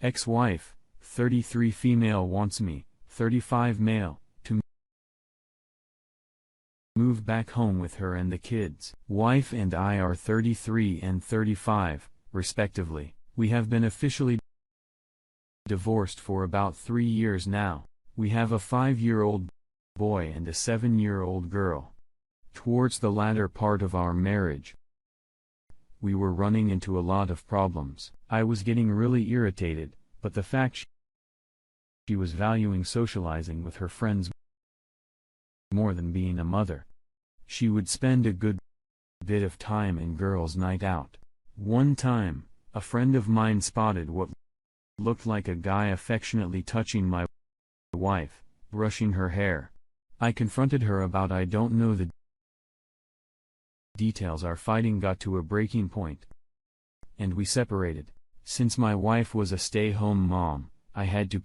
Ex-wife, 33 female wants me, 35 male, to move back home with her and the kids. Wife and I are 33 and 35, respectively. We have been officially divorced for about 3 years now. We have a 5-year-old boy and a 7-year-old girl. Towards the latter part of our marriage, we were running into a lot of problems. I was getting really irritated, but the fact she was valuing socializing with her friends more than being a mother. She would spend a good bit of time in girls' night out. One time, a friend of mine spotted what looked like a guy affectionately touching my wife, brushing her hair. I confronted her about I don't know the details. Our fighting got to a breaking point, and we separated. Since my wife was a stay-home mom, I had to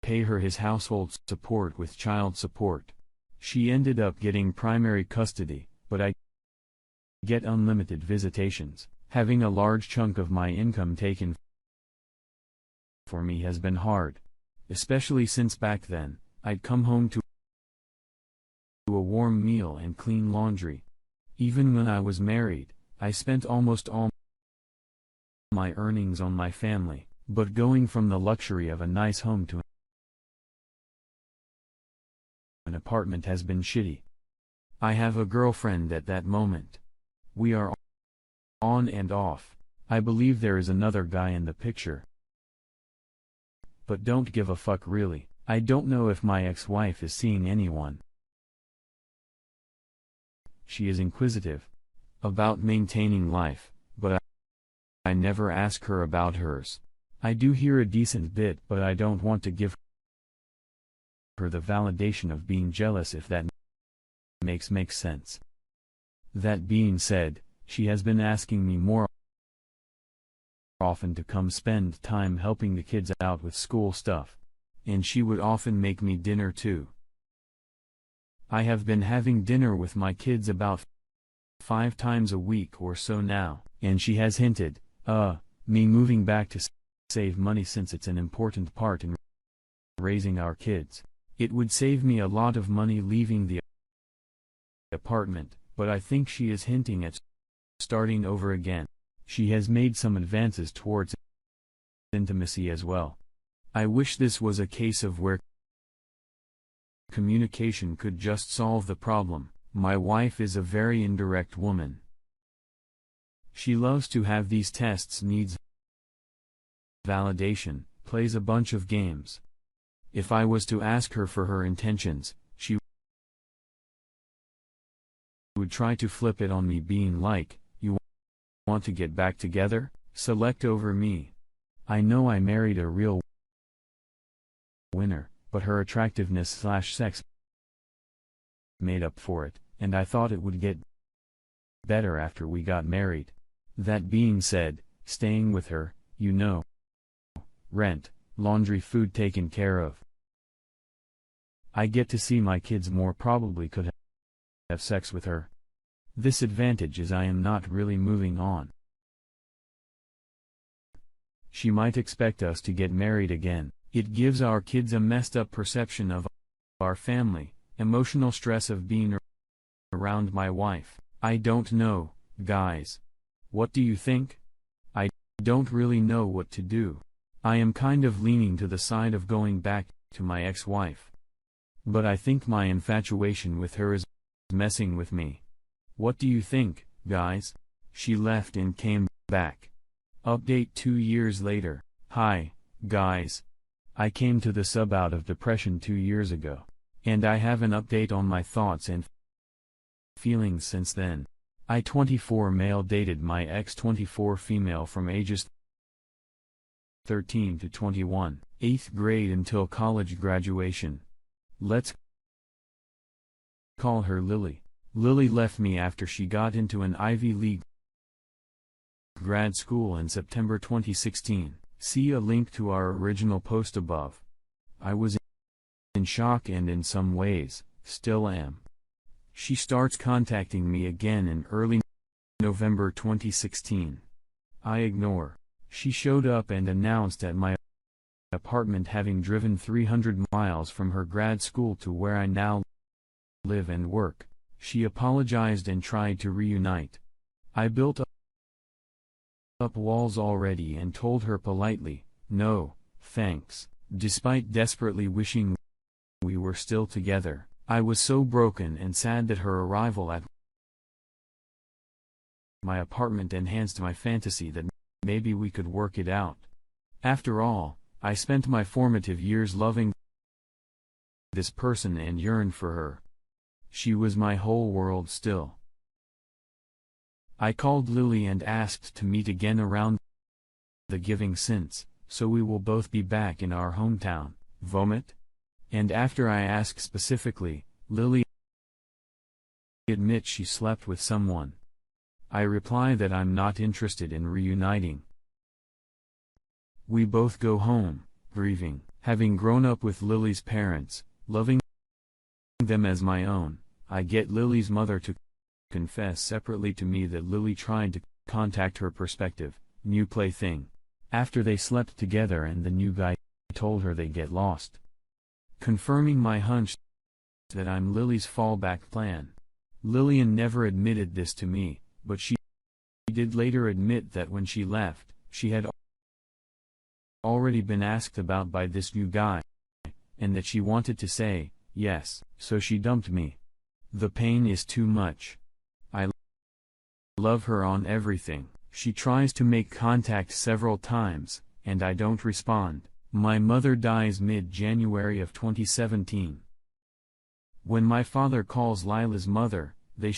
pay her his household support with child support. She ended up getting primary custody, but I get unlimited visitations. Having a large chunk of my income taken for me has been hard, especially since back then, I'd come home to a warm meal and clean laundry. Even when I was married, I spent almost all my earnings on my family, but going from the luxury of a nice home to an apartment has been shitty. I have a girlfriend at that moment. We are on and off. I believe there is another guy in the picture, but don't give a fuck really. I don't know if my ex-wife is seeing anyone. She is inquisitive about maintaining life, but I never ask her about hers. I do hear a decent bit, but I don't want to give her the validation of being jealous, if that makes sense. That being said, she has been asking me more often to come spend time helping the kids out with school stuff, and she would often make me dinner too. I have been having dinner with my kids about 5 times a week or so now, and she has hinted, me moving back to save money since it's an important part in raising our kids. It would save me a lot of money leaving the apartment, but I think she is hinting at starting over again. She has made some advances towards intimacy as well. I wish this was a case of where communication could just solve the problem. My wife is a very indirect woman. She loves to have these tests, needs validation, plays a bunch of games. If I was to ask her for her intentions, she would try to flip it on me, being like, "You want to get back together? Select over me." I know I married a real winner, but her attractiveness/sex made up for it, and I thought it would get better after we got married. That being said, staying with her, rent, laundry, food taken care of. I get to see my kids more, probably could have sex with her. This advantage is I am not really moving on. She might expect us to get married again. It gives our kids a messed up perception of our family, emotional stress of being around my wife. I don't know, guys. What do you think? I don't really know what to do. I am kind of leaning to the side of going back to my ex-wife, but I think my infatuation with her is messing with me. What do you think, guys? She left and came back. Update 2 years later. Hi, guys. I came to the sub out of depression 2 years ago, and I have an update on my thoughts and feelings since then. I 24 male dated my ex 24 female from ages 13 to 21, 8th grade until college graduation. Let's call her Lily. Lily left me after she got into an Ivy League grad school in September 2016. See a link to our original post above. I was in shock and in some ways, still am. She starts contacting me again in early November 2016. I ignore. She showed up and announced at my apartment, having driven 300 miles from her grad school to where I now live and work. She apologized and tried to reunite. I built up walls already and told her politely, no, thanks, despite desperately wishing we were still together. I was so broken and sad that her arrival at my apartment enhanced my fantasy that maybe we could work it out. After all, I spent my formative years loving this person and yearned for her. She was my whole world still. I called Lily and asked to meet again around the Giving Since, so we will both be back in our hometown. Vomit? And after I ask specifically, Lily admits she slept with someone. I reply that I'm not interested in reuniting. We both go home, grieving. Having grown up with Lily's parents, loving them as my own, I get Lily's mother to confess separately to me that Lily tried to contact her prospective, new plaything, after they slept together and the new guy told her they get lost. Confirming my hunch that I'm Lily's fallback plan. Lillian never admitted this to me, but she did later admit that when she left, she had already been asked about by this new guy, and that she wanted to say yes, so she dumped me. The pain is too much. I love her on everything. She tries to make contact several times, and I don't respond. My mother dies mid-January of 2017. When my father calls Lila's mother, they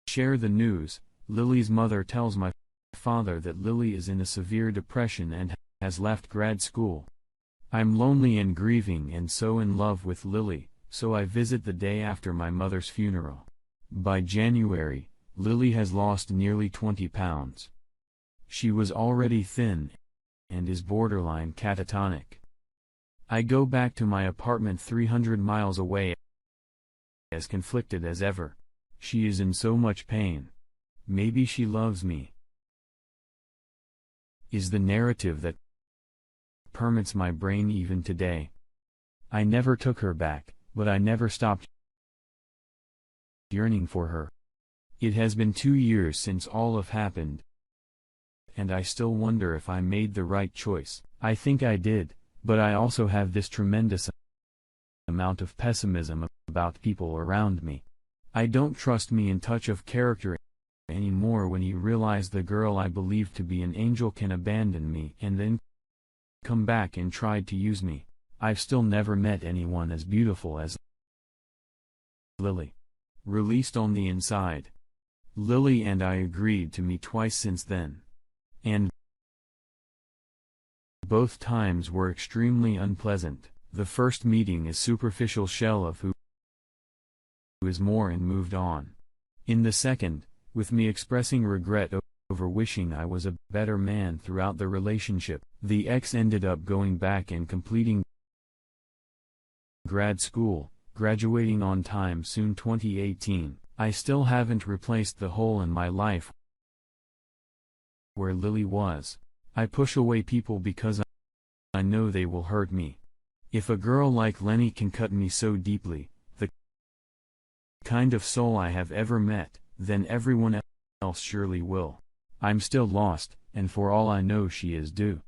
share the news. Lily's mother tells my father that Lily is in a severe depression and has left grad school. I'm lonely and grieving and so in love with Lily, so I visit the day after my mother's funeral. By January, Lily has lost nearly 20 pounds. She was already thin and is borderline catatonic. I go back to my apartment 300 miles away, as conflicted as ever. She is in so much pain. Maybe she loves me, is the narrative that permeates my brain even today. I never took her back, but I never stopped yearning for her. It has been 2 years since all have happened, and I still wonder if I made the right choice. I think I did, but I also have this tremendous amount of pessimism about people around me. I don't trust me in touch of character anymore when you realize the girl I believed to be an angel can abandon me and then come back and tried to use me. I've still never met anyone as beautiful as Lily. Released on the inside. Lily and I agreed to meet twice since then. And both times were extremely unpleasant. The first meeting is superficial shell of who is more and moved on. In the second, with me expressing regret over wishing I was a better man throughout the relationship, the ex ended up going back and completing grad school, graduating on time soon 2018. I still haven't replaced the hole in my life where Lily was. I push away people because I know they will hurt me. If a girl like Lenny can cut me so deeply, the kind of soul I have ever met, then everyone else surely will. I'm still lost, and for all I know she is due.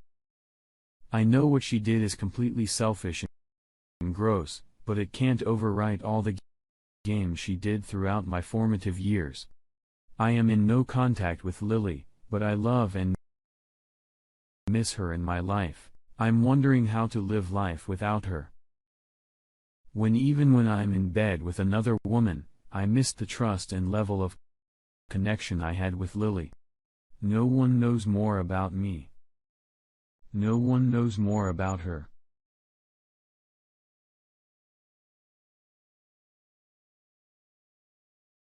I know what she did is completely selfish and gross, but it can't overwrite all the games she did throughout my formative years. I am in no contact with Lily, but I love and miss her in my life. I'm wondering how to live life without her. Even when I'm in bed with another woman, I miss the trust and level of connection I had with Lily. No one knows more about me. No one knows more about her.